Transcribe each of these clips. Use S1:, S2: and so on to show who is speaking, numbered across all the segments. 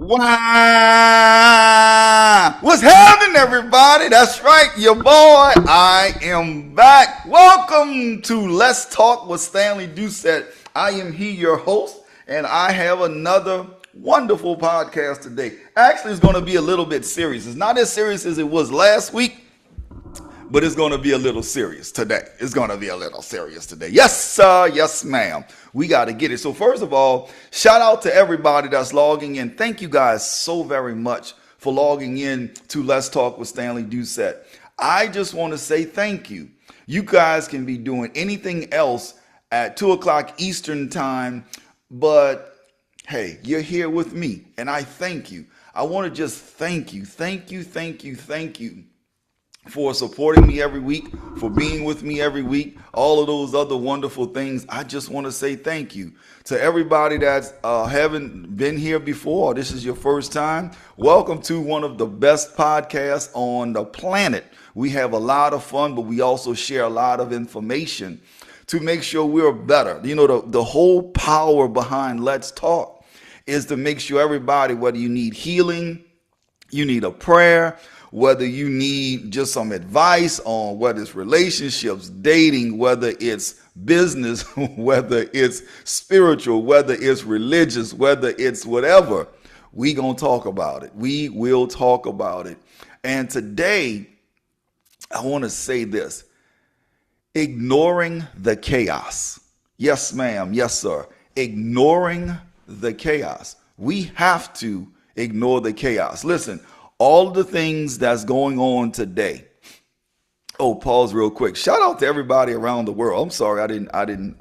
S1: Wow! What's happening, everybody? That's right, your boy. I am back. Welcome to Let's Talk with Stanley Doucette. I am your host, and I have another wonderful podcast today. Actually, it's going to be a little bit serious. It's not as serious as it was last week, but it's going to be a little serious today. It's going to be a little serious today. Yes, sir. Yes, ma'am. We got to get it. So first of all, shout out to everybody that's logging in. Thank you guys so very much for logging in to Let's Talk with Stanley Doucette. I just want to say thank you. You guys can be doing anything else at 2 o'clock Eastern time, but hey, you're here with me, and I thank you. I want to just thank you for supporting me every week, for being with me every week, all of those other wonderful things. I just want to say thank you to everybody that's haven't been here before. This is your first time. Welcome to one of the best podcasts on the planet. We have a lot of fun, but we also share a lot of information to make sure we're better. You know, the whole power behind Let's Talk is to make sure everybody, whether you need healing, you need a prayer, whether you need just some advice on whether it's relationships, dating, whether it's business, whether it's spiritual, whether it's religious, whether it's whatever, we gonna talk about it. We will talk about it. And today, I want to say this: ignoring the chaos. Yes, ma'am. Yes, sir. Ignoring the chaos. We have to ignore the chaos. Listen, all the things that's going on today. Oh, pause real quick. Shout out to everybody around the world. I'm sorry I didn't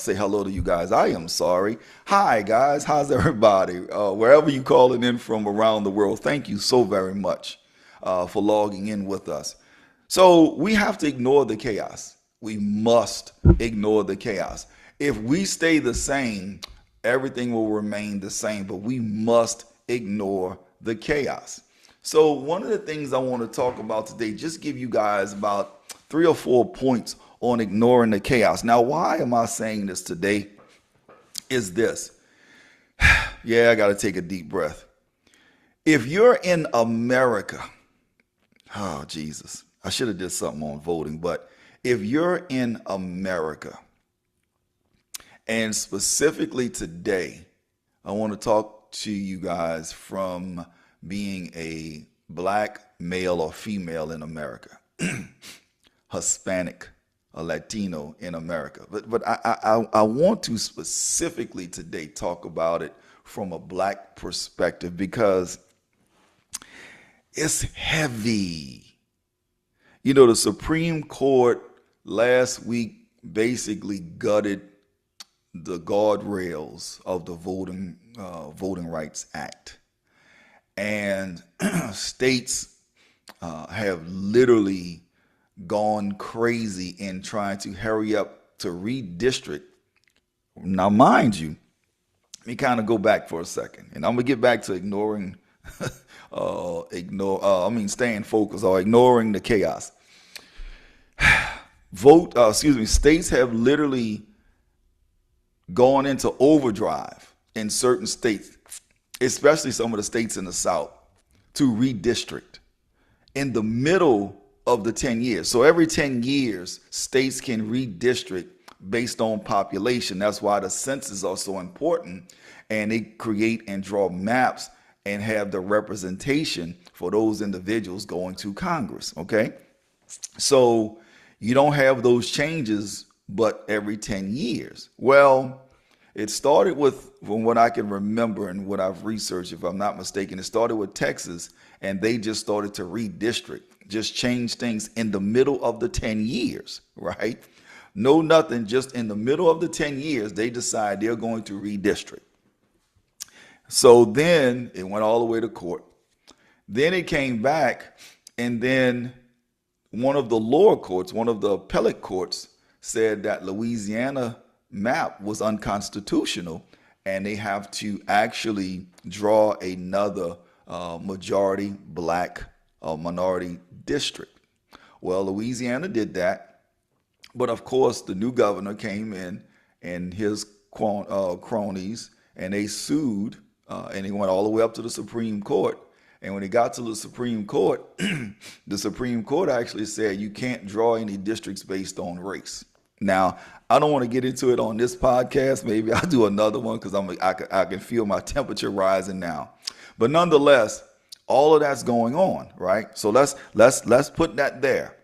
S1: say hello to you guys. I am sorry. Hi guys, how's everybody? Wherever you calling in from around the world, thank you so very much for logging in with us. So we have to ignore the chaos. We must ignore the chaos. If we stay the same, everything will remain the same. But we must ignore the chaos. So one of the things I want to talk about today, just give you guys about 3 or 4 points on ignoring the chaos. Now, why am I saying this today? Is this. Yeah, I got to take a deep breath. If you're in America, oh, Jesus, I should have did something on voting, but if you're in America, and specifically today, I want to talk to you guys from being a black male or female in America, Hispanic, a Latino in America. But I want to specifically today talk about it from a black perspective because it's heavy. You know, the Supreme Court last week basically gutted the guardrails of the Voting Rights Act. And states have literally gone crazy in trying to hurry up to redistrict. Now, mind you, let me kind of go back for a second, and I'm gonna get back to staying focused or ignoring the chaos. States have literally gone into overdrive in certain states, especially some of the states in the South, to redistrict in the middle of the 10 years. So every 10 years, states can redistrict based on population. That's why the census are so important, and they create and draw maps and have the representation for those individuals going to Congress, okay? So you don't have those changes but every 10 years. Well, it started with, from what I can remember and what I've researched, if I'm not mistaken, it started with Texas, and they just started to redistrict, just change things in the middle of the 10 years, right? No, nothing, just in the middle of the 10 years, they decide they're going to redistrict. So then it went all the way to court. Then it came back, and then one of the lower courts, one of the appellate courts, said that Louisiana map was unconstitutional, and they have to actually draw another majority black minority district. Well, Louisiana did that, but of course the new governor came in and his cronies, and they sued and he went all the way up to the Supreme Court. And when he got to the Supreme Court, the Supreme Court actually said you can't draw any districts based on race. Now, I don't want to get into it on this podcast. Maybe I'll do another one because I can feel my temperature rising now. But nonetheless, all of that's going on, right? So let's put that there.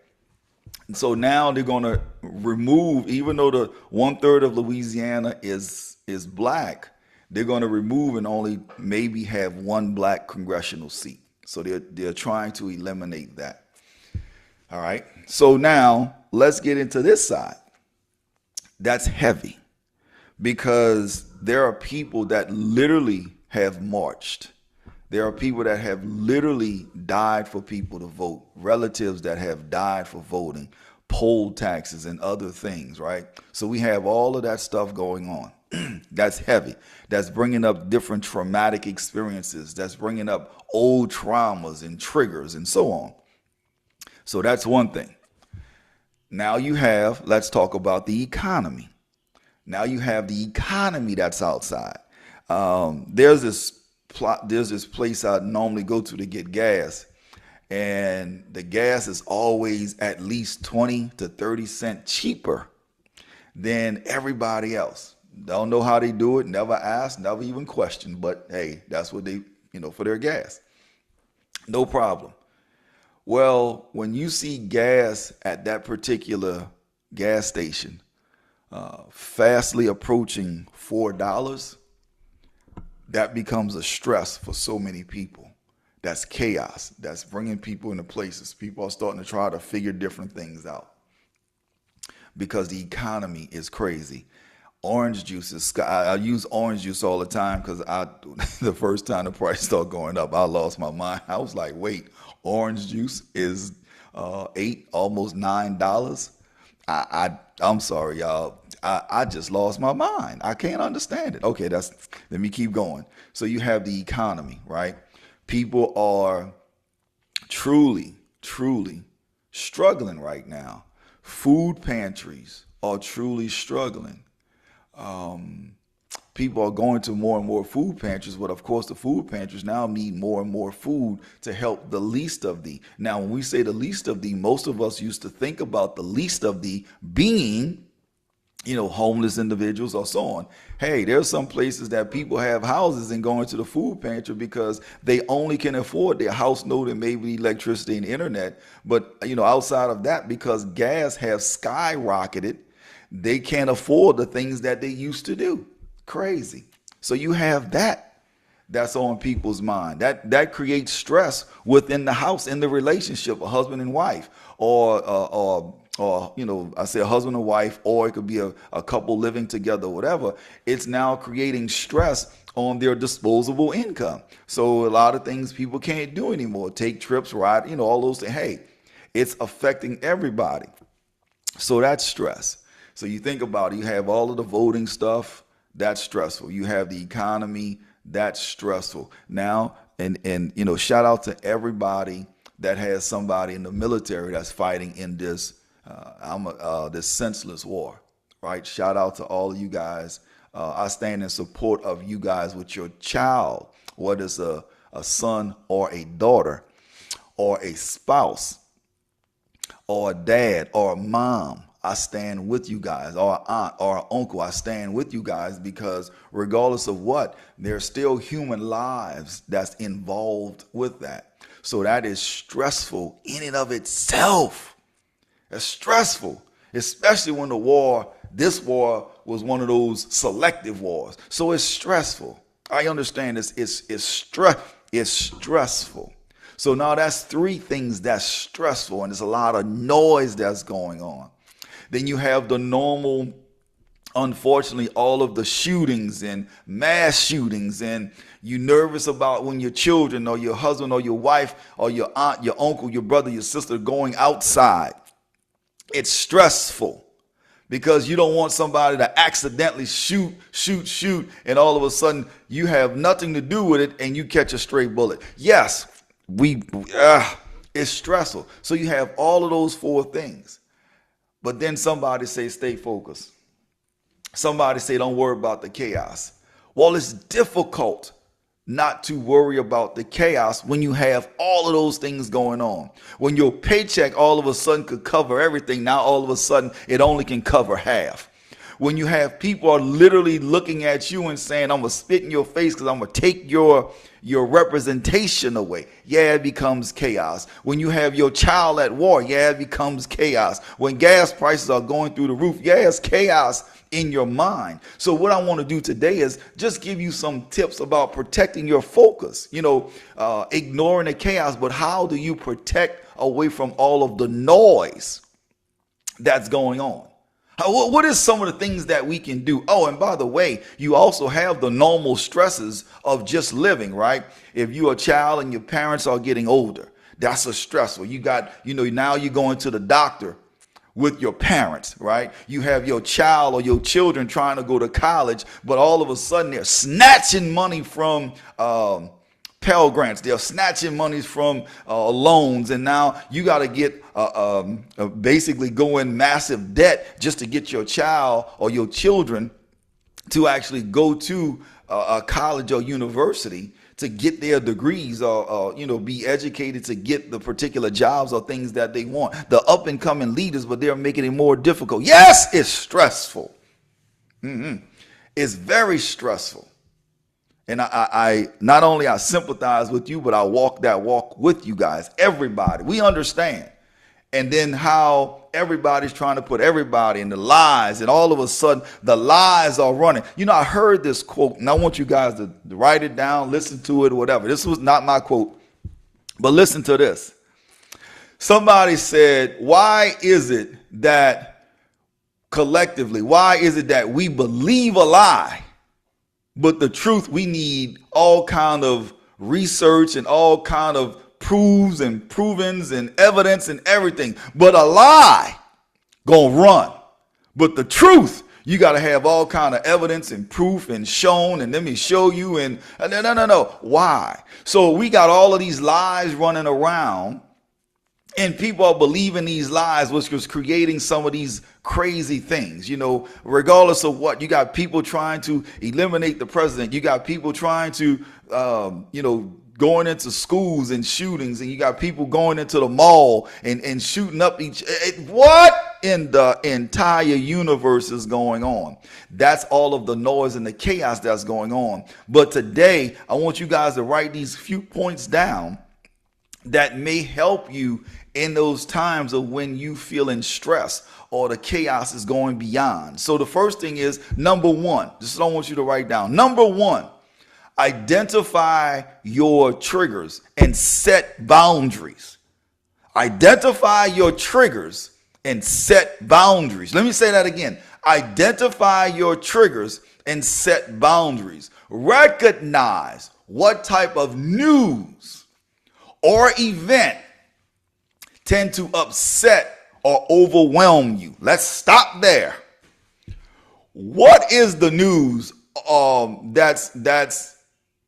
S1: And so now they're going to remove, even though the 1/3 of Louisiana is black, they're going to remove and only maybe have one black congressional seat. So they're trying to eliminate that. All right. So now let's get into this side. That's heavy because there are people that literally have marched. There are people that have literally died for people to vote, relatives that have died for voting, poll taxes and other things, right? So we have all of that stuff going on. That's heavy. That's bringing up different traumatic experiences. That's bringing up old traumas and triggers and so on. So that's one thing. Now let's talk about the economy. Now you have the economy that's outside. There's this place I normally go to get gas, and the gas is always at least 20 to 30 cents cheaper than everybody else. Don't know how they do it, never asked, never even questioned, but hey, that's what they, for their gas. No problem. Well, when you see gas at that particular gas station fastly approaching $4, that becomes a stress for so many people. That's chaos. That's bringing people into places. People are starting to try to figure different things out because the economy is crazy. Orange juice is, I use orange juice all the time because the first time the price started going up, I lost my mind. I was like, wait, orange juice is $8, almost $9. I'm sorry, y'all. I just lost my mind. I can't understand it. Okay, let me keep going. So you have the economy, right? People are truly, truly struggling right now. Food pantries are truly struggling. People are going to more and more food pantries, but of course the food pantries now need more and more food to help the least of thee. Now, when we say the least of thee, most of us used to think about the least of thee being, homeless individuals or so on. Hey, there's some places that people have houses and going to the food pantry because they only can afford their house note and maybe electricity and internet. But, outside of that, because gas has skyrocketed, they can't afford the things that they used to do. Crazy. So you have that's on people's mind. That creates stress within the house, in the relationship, a husband and wife, or I say a husband and wife, or it could be a couple living together, whatever. It's now creating stress on their disposable income. So a lot of things people can't do anymore. Take trips, ride, all those things. Hey, it's affecting everybody. So that's stress. So you think about it, you have all of the voting stuff, that's stressful. You have the economy, that's stressful. Now, and shout out to everybody that has somebody in the military that's fighting in this this senseless war, right? Shout out to all of you guys. I stand in support of you guys with your child, whether it's a son or a daughter or a spouse or a dad or a mom. I stand with you guys, or an aunt or an uncle. I stand with you guys because regardless of what, there's still human lives that's involved with that. So that is stressful in and of itself. It's stressful, especially when this war was one of those selective wars. So it's stressful. I understand this. It's stressful. So now that's three things that's stressful, and there's a lot of noise that's going on. Then you have the normal, unfortunately, all of the shootings and mass shootings, and you're nervous about when your children or your husband or your wife or your aunt, your uncle, your brother, your sister going outside. It's stressful because you don't want somebody to accidentally shoot, and all of a sudden you have nothing to do with it and you catch a stray bullet. Yes, it's stressful. So you have all of those four things. But then somebody say, stay focused. Somebody say, don't worry about the chaos. Well, it's difficult not to worry about the chaos when you have all of those things going on. When your paycheck all of a sudden could cover everything, now all of a sudden it only can cover half. When you have people are literally looking at you and saying, I'm going to spit in your face because I'm going to take your representation away. Yeah, it becomes chaos. When you have your child at war, yeah, it becomes chaos. When gas prices are going through the roof, yeah, it's chaos in your mind. So what I want to do today is just give you some tips about protecting your focus, ignoring the chaos, but how do you protect away from all of the noise that's going on? What is some of the things that we can do? Oh, and by the way, you also have the normal stresses of just living, right? If you're a child and your parents are getting older, that's a stressful. You got, now you're going to the doctor with your parents, right? You have your child or your children trying to go to college, but all of a sudden they're snatching money from Pell Grants. They're snatching monies from loans, and now you got to get basically go in massive debt just to get your child or your children to actually go to a college or university to get their degrees or be educated to get the particular jobs or things that they want. The up and coming leaders, but they're making it more difficult. Yes, it's stressful. It's very stressful. And I not only I sympathize with you, but I walk that walk with you guys. Everybody, we understand. And then how everybody's trying to put everybody in the lies, and all of a sudden the lies are running. I heard this quote, and I want you guys to write it down, listen to it, whatever. This was not my quote, but listen to this. Somebody said, why is it that collectively, why is it that we believe a lie? But the truth, we need all kind of research and all kind of proofs and provens and evidence and everything. But a lie gonna run. But the truth, you got to have all kind of evidence and proof and shown, and let me show you. And no. Why? So we got all of these lies running around, and people are believing these lies, which was creating some of these crazy things, regardless of what. You got people trying to eliminate the president. You got people trying to, going into schools and shootings, and you got people going into the mall and shooting up what in the entire universe is going on? That's all of the noise and the chaos that's going on. But today, I want you guys to write these few points down that may help you in those times of when you feeling stress or the chaos is going beyond. So the first thing is, number one, this is what I want you to write down. Number one, identify your triggers and set boundaries. Identify your triggers and set boundaries. Let me say that again. Identify your triggers and set boundaries. Recognize what type of news or event tend to upset or overwhelm you. Let's stop there. What is the news that's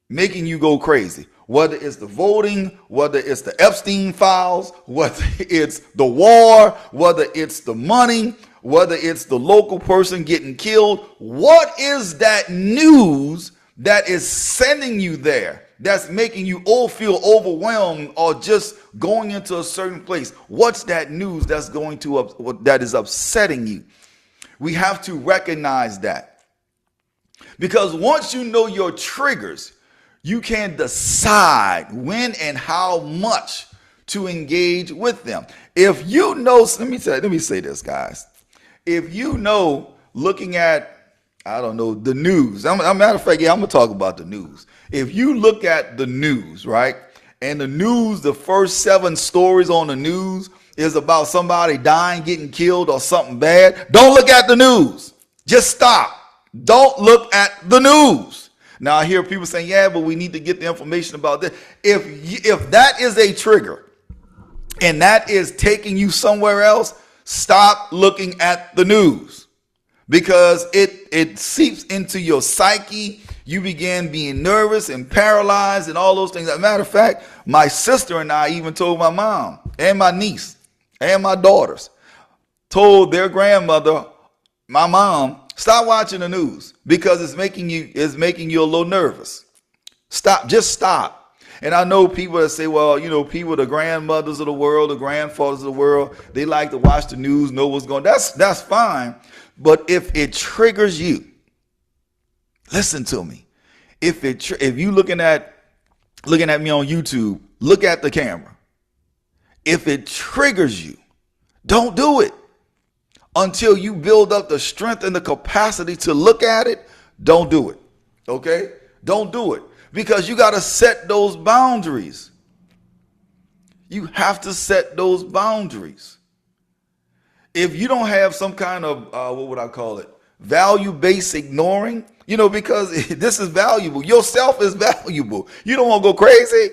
S1: making you go crazy? Whether it's the voting, whether it's the Epstein files, whether it's the war, whether it's the money, whether it's the local person getting killed. What is that news that is sending you there? That's making you all feel overwhelmed or just going into a certain place. What's that news that's that is upsetting you? We have to recognize that, because once you know your triggers, you can decide when and how much to engage with them. If you know, let me say this, guys. If you know, looking at, the news. Matter of fact, I'm gonna talk about the news. If you look at the news, right, and the news, the first 7 stories on the news is about somebody dying, getting killed, or something bad, don't look at the news. Just stop. Don't look at the news. Now I hear people saying, yeah, but we need to get the information about this. If that is a trigger and that is taking you somewhere else, stop looking at the news, because it seeps into your psyche. You begin being nervous and paralyzed and all those things. As a matter of fact, my sister and I even told my mom and my niece and my daughters, told their grandmother, my mom, stop watching the news, because it's making you a little nervous. Stop. Just stop. And I know people that say, well, people, the grandmothers of the world, the grandfathers of the world, they like to watch the news, know what's going on. That's fine. But if it triggers you, listen to me. If you looking at me on YouTube, look at the camera. If it triggers you, don't do it. Until you build up the strength and the capacity to look at it, don't do it. Okay? Don't do it. Because you got to set those boundaries. You have to set those boundaries. If you don't have some kind of, what would I call it? Value-based ignoring, because this is valuable. Yourself is valuable. You don't want to go crazy.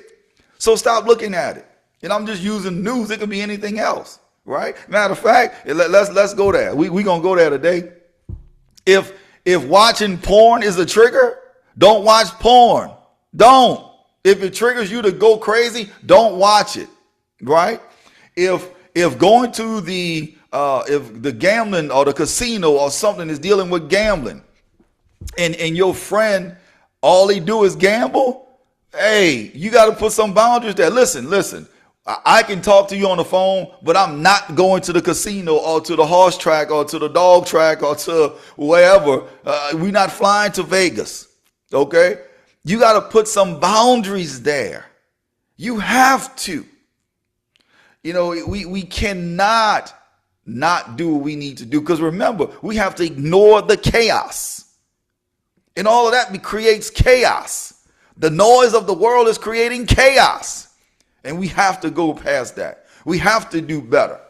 S1: So stop looking at it. And I'm just using news. It could be anything else, right? Matter of fact, let's go there. We gonna go there today. If watching porn is a trigger, don't watch porn. Don't. If it triggers you to go crazy, don't watch it, right? If going to if the gambling or the casino or something is dealing with gambling, and your friend, all they do is gamble, hey, you got to put some boundaries there. Listen. I can talk to you on the phone, but I'm not going to the casino or to the horse track or to the dog track or to wherever. We're not flying to Vegas. Okay? You got to put some boundaries there. You have to. We cannot not do what we need to do, because remember, we have to ignore the chaos. And all of that creates chaos. The noise of the world is creating chaos. And we have to go past that. We have to do better,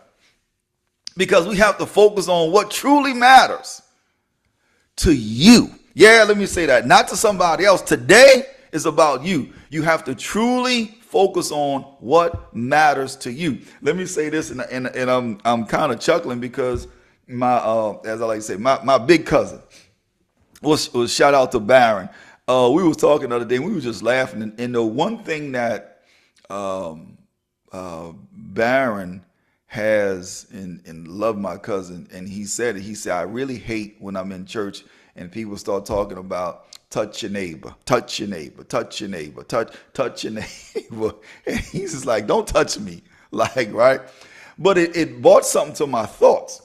S1: because we have to focus on what truly matters to you. Yeah, let me say that. Not to somebody else. Today is about you. You have to truly focus on what matters to you. Let me say this, and I'm kind of chuckling because my as I like to say, my big cousin was shout out to Baron. We was talking the other day, and we were just laughing. And the one thing that Baron has, and love my cousin, and he said, I really hate when I'm in church and people start talking about touch your neighbor, touch your neighbor, touch your neighbor, touch your neighbor. And he's just like, don't touch me, like, right? But it brought something to my thoughts.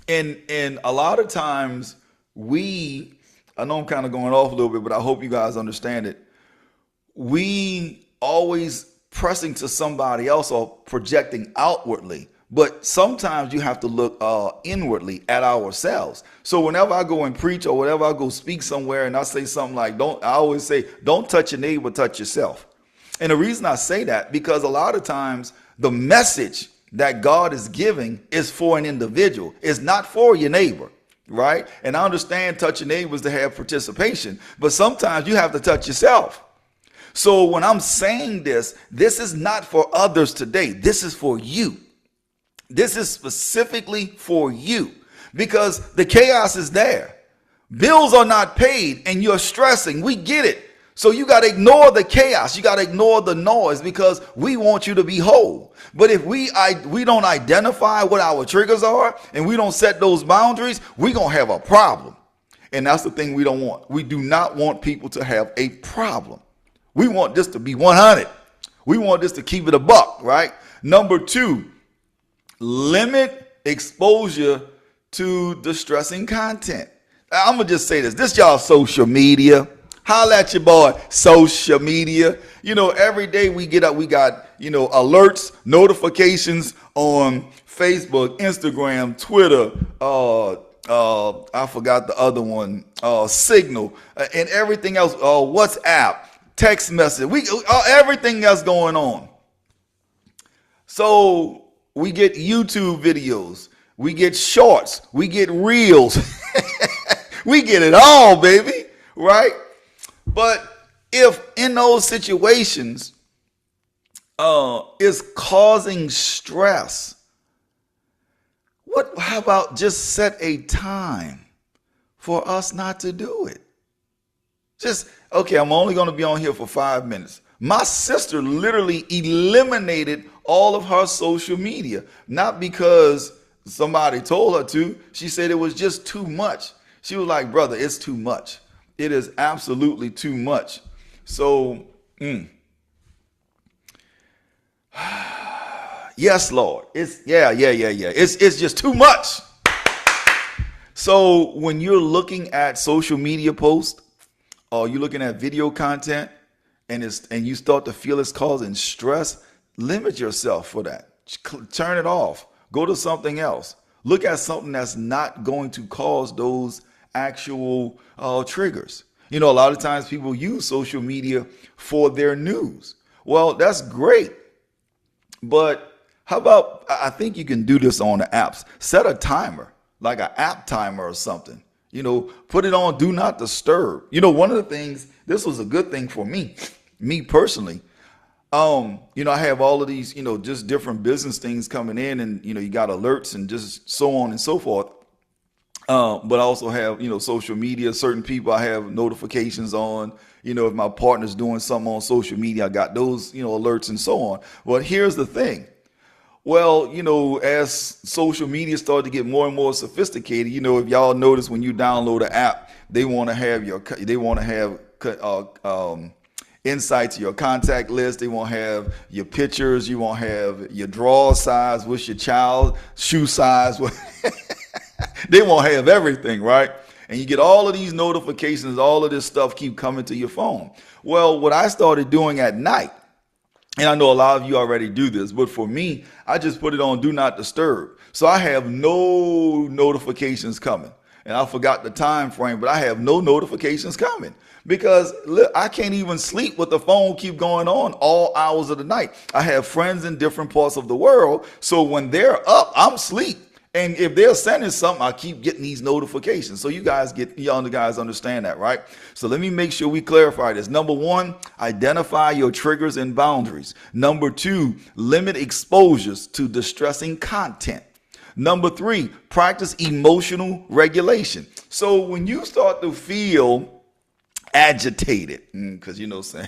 S1: And a lot of times I know I'm kind of going off a little bit, but I hope you guys understand it. We always pressing to somebody else or projecting outwardly, but sometimes you have to look inwardly at ourselves. So whenever I go and preach, or whenever I go speak somewhere and I say something like, I always say, don't touch your neighbor, touch yourself. And the reason I say that, because a lot of times the message that God is giving is for an individual. It's not for your neighbor, right? And I understand touching neighbors to have participation, but sometimes you have to touch yourself. So when I'm saying this is not for others today. This is for you. This is specifically for you, because the chaos is there. Bills are not paid and you're stressing. We get it. So you got to ignore the chaos. You got to ignore the noise, because we want you to be whole. But if we don't identify what our triggers are and we don't set those boundaries, we're going to have a problem. And that's the thing we don't want. We do not want people to have a problem. We want this to be 100. We want this to keep it a buck, right? Number 2, limit exposure to distressing content. I'm going to just say this. This y'all social media. Holla at your boy, social media. Every day we get up, we got, alerts, notifications on Facebook, Instagram, Twitter, I forgot the other one, Signal, and everything else, WhatsApp, text message, everything that's going on. So we get YouTube videos, we get shorts, we get reels, we get it all, baby, right? But if in those situations is causing stress, how about just set a time for us not to do it? Okay, I'm only going to be on here for 5 minutes. My sister literally eliminated all of her social media, not because somebody told her to. She said it was just too much. She was like, brother, it's too much. It is absolutely too much. So, yes, Lord. It's yeah. It's just too much. So when you're looking at social media posts or you're looking at video content and you start to feel it's causing stress, limit yourself for that. Turn it off. Go to something else. Look at something that's not going to cause those actual triggers. You know, a lot of times people use social media for their news. Well, that's great. But how about, I think you can do this on the apps. Set a timer, like an app timer or something. You know, put it on do not disturb. You know, one of the things, this was a good thing for me personally. I have all of these, just different business things coming in, and, you got alerts and just so on and so forth. But I also have, social media, certain people I have notifications on, if my partner's doing something on social media, I got those, alerts and so on. Well, here's the thing. Well, as social media started to get more and more sophisticated, if y'all notice when you download an app, they want to have insights to your contact list. They won't have your pictures. You won't have your drawer size. What's your child shoe size? They won't have everything, right? And you get all of these notifications. All of this stuff keep coming to your phone. Well, what I started doing at night, and I know a lot of you already do this, but for me, I just put it on do not disturb. So I have no notifications coming. And I forgot the time frame, but I have no notifications coming because I can't even sleep with the phone keep going on all hours of the night. I have friends in different parts of the world. So when they're up, I'm asleep. And if they're sending something, I keep getting these notifications. So you guys understand that, right? So let me make sure we clarify this. Number one, identify your triggers and boundaries. Number two, limit exposures to distressing content. Number three, practice emotional regulation. So when you start to feel agitated, because,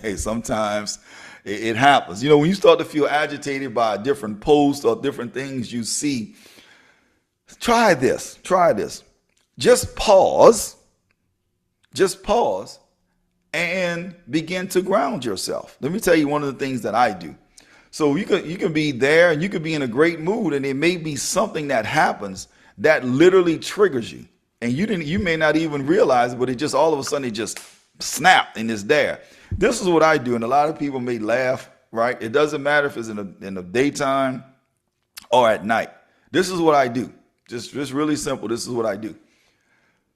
S1: hey, sometimes it happens. When you start to feel agitated by a different post or different things you see, try this. Just pause and begin to ground yourself. Let me tell you one of the things that I do. So you can be there and you could be in a great mood, and it may be something that happens that literally triggers you. And you may not even realize it, but it just all of a sudden it just snapped and it's there. This is what I do, and a lot of people may laugh, right? It doesn't matter if it's in the daytime or at night. This is what I do. Just really simple. This is what I do.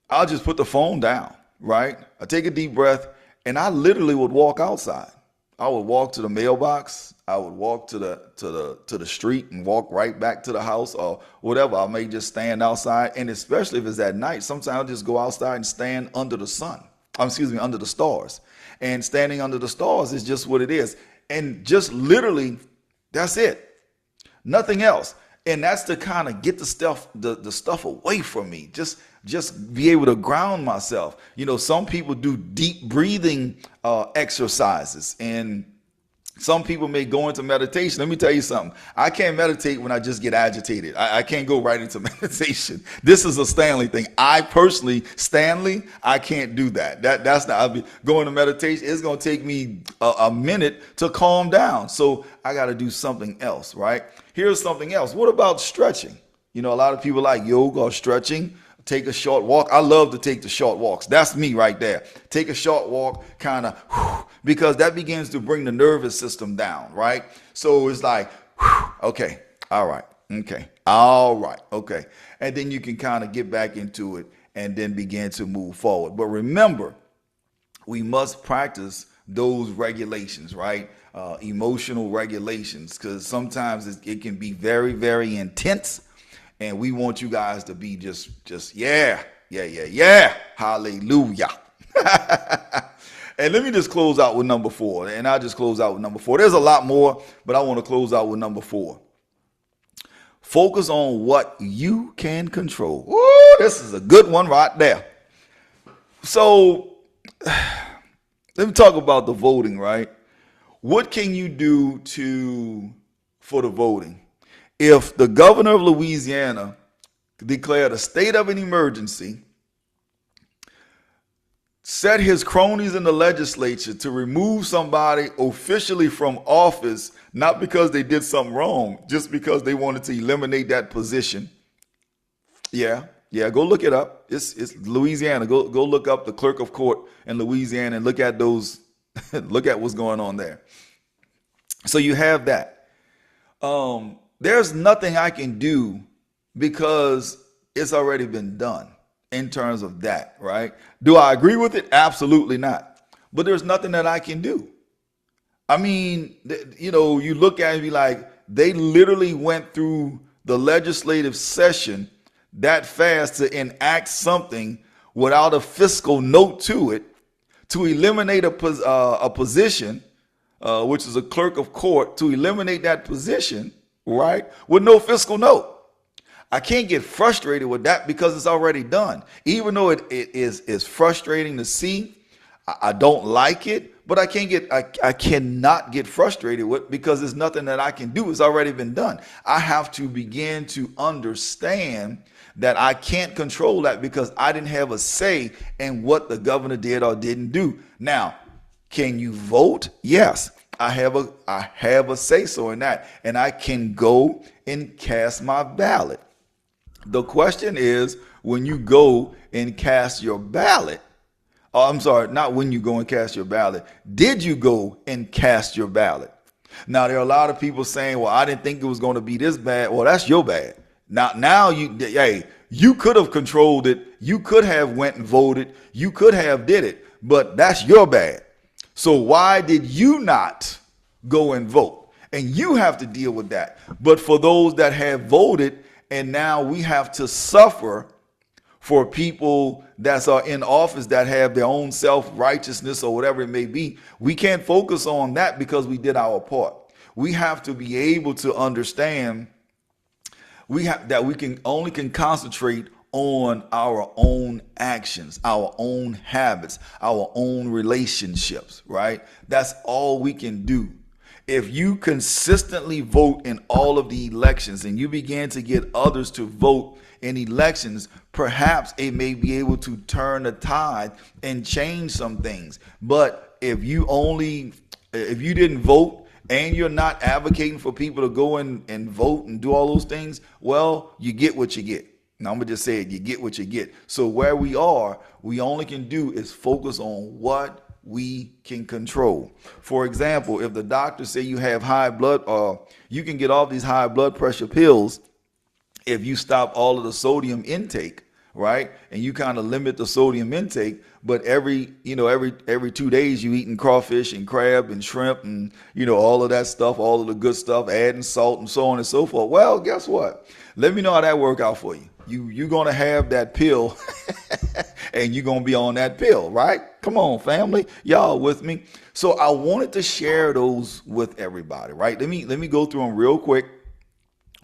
S1: I'll just put the phone down, right? I take a deep breath, and I literally would walk outside. I would walk to the mailbox. I would walk to the street and walk right back to the house or whatever. I may just stand outside, and especially if it's at night, sometimes I'll just go outside and stand under the sun. Under the stars. And standing under the stars is just what it is. And just literally, that's it. Nothing else. And that's to kind of get the stuff away from me. Just be able to ground myself. Some people do deep breathing exercises, and some people may go into meditation. Let me tell you something. I can't meditate when I just get agitated. I can't go right into meditation. This is a Stanley thing. I personally, Stanley, I can't do that. That's not. I'll be going to meditation. It's going to take me a minute to calm down. So I got to do something else, right? Here's something else. What about stretching? A lot of people like yoga or stretching. Take a short walk. I love to take the short walks. That's me right there. Take a short walk, kind of, because that begins to bring the nervous system down, right? So it's like, okay, all right, okay, all right, okay. And then you can kind of get back into it and then begin to move forward. But remember, we must practice those regulations, right? Emotional regulations, because sometimes it can be very, very intense. And we want you guys to be just yeah, hallelujah. And let me just close out with number 4. And I'll just close out with number 4. There's a lot more, but I want to close out with number 4. Focus on what you can control. Ooh, this is a good one right there. So let me talk about the voting, right? What can you do for the voting? If the governor of Louisiana declared a state of an emergency, set his cronies in the legislature to remove somebody officially from office, not because they did something wrong, just because they wanted to eliminate that position. Yeah, yeah, go look it up. It's Louisiana. Go look up the clerk of court in Louisiana and look at those, look at what's going on there. So you have that. There's nothing I can do because it's already been done in terms of that, right? Do I agree with it? Absolutely not. But there's nothing that I can do. I mean, you look at it and be like, they literally went through the legislative session that fast to enact something without a fiscal note to it, to eliminate a position, which is a clerk of court, to eliminate that position, right, with no fiscal note. I can't get frustrated with that because it's already done. Even though it is frustrating to see, I don't like it, but I cannot get frustrated with it because there's nothing that I can do. It's already been done. I have to begin to understand that I can't control that because I didn't have a say in what the governor did or didn't do. Now, can you vote? Yes. I have a say so in that, and I can go and cast my ballot. The question is, when you go and cast your ballot, I'm sorry, not when you go and cast your ballot, did you go and cast your ballot? Now, there are a lot of people saying, well, I didn't think it was going to be this bad. Well, that's your bad. Now you could have controlled it. You could have went and voted. You could have did it, but that's your bad. So why did you not go and vote? And you have to deal with that. But for those that have voted, and now we have to suffer for people that are in office that have their own self-righteousness or whatever it may be. We can't focus on that because we did our part. We have to be able to understand that we can concentrate on our own actions, our own habits, our own relationships, right? That's all we can do. If you consistently vote in all of the elections and you begin to get others to vote in elections, perhaps it may be able to turn the tide and change some things. But if you didn't vote and you're not advocating for people to go and vote and do all those things, well, you get what you get. Now, I'm going to just say it, you get what you get. So where we only can do is focus on what we can control. For example, if the doctors say you have high blood, you can get off these high blood pressure pills if you stop all of the sodium intake, right? And you kind of limit the sodium intake, but every 2 days you eating crawfish and crab and shrimp and, all of that stuff, all of the good stuff, adding salt and so on and so forth. Well, guess what? Let me know how that work out for you. You're going to have that pill and you're going to be on that pill, right? Come on, family. Y'all with me? So I wanted to share those with everybody, right? Let me go through them real quick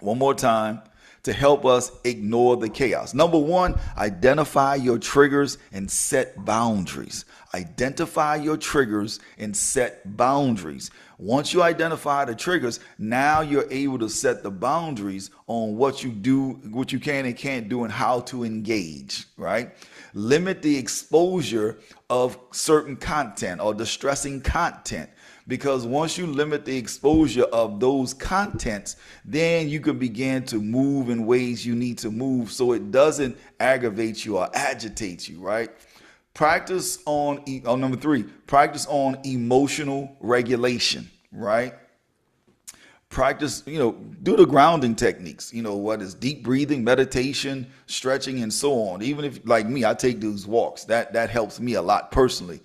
S1: one more time to help us ignore the chaos. Number one, identify your triggers and set boundaries. Identify your triggers and set boundaries. Once you identify the triggers, now you're able to set the boundaries on what you do, what you can and can't do, and how to engage, right? Limit the exposure of certain content or distressing content. Because once you limit the exposure of those contents, then you can begin to move in ways you need to move so it doesn't aggravate you or agitate you, right? Practice on number three, practice on emotional regulation, right? Practice, do the grounding techniques, what is deep breathing, meditation, stretching, and so on. Even if, like me, I take those walks, that helps me a lot personally,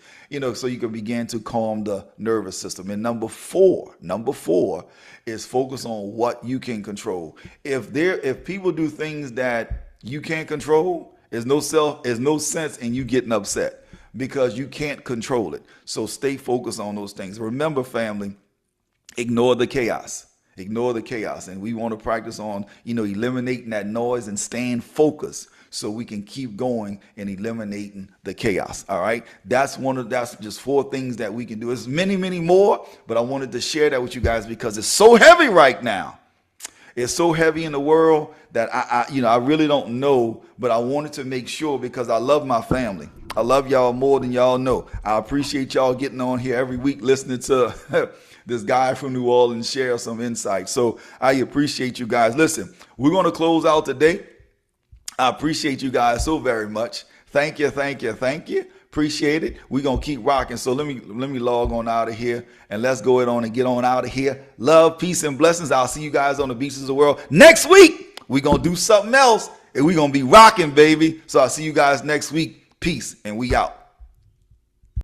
S1: so you can begin to calm the nervous system. And number four is focus on what you can control. If people do things that you can't control, there's no sense in you getting upset because you can't control it. So stay focused on those things. Remember, family, ignore the chaos. Ignore the chaos. And we want to practice on, eliminating that noise and staying focused so we can keep going and eliminating the chaos. All right. That's just 4 things that we can do. There's many, many more, but I wanted to share that with you guys because it's so heavy right now. It's so heavy in the world that I really don't know, but I wanted to make sure because I love my family. I love y'all more than y'all know. I appreciate y'all getting on here every week listening to this guy from New Orleans share some insight. So I appreciate you guys. Listen, we're going to close out today. I appreciate you guys so very much. Thank you, thank you, thank you. Appreciate it. We're going to keep rocking. So let me log on out of here and let's go ahead on and get on out of here. Love, peace, and blessings. I'll see you guys on the beaches of the world. Next week, we're going to do something else and we're going to be rocking, baby. So I'll see you guys next week. Peace, and we out.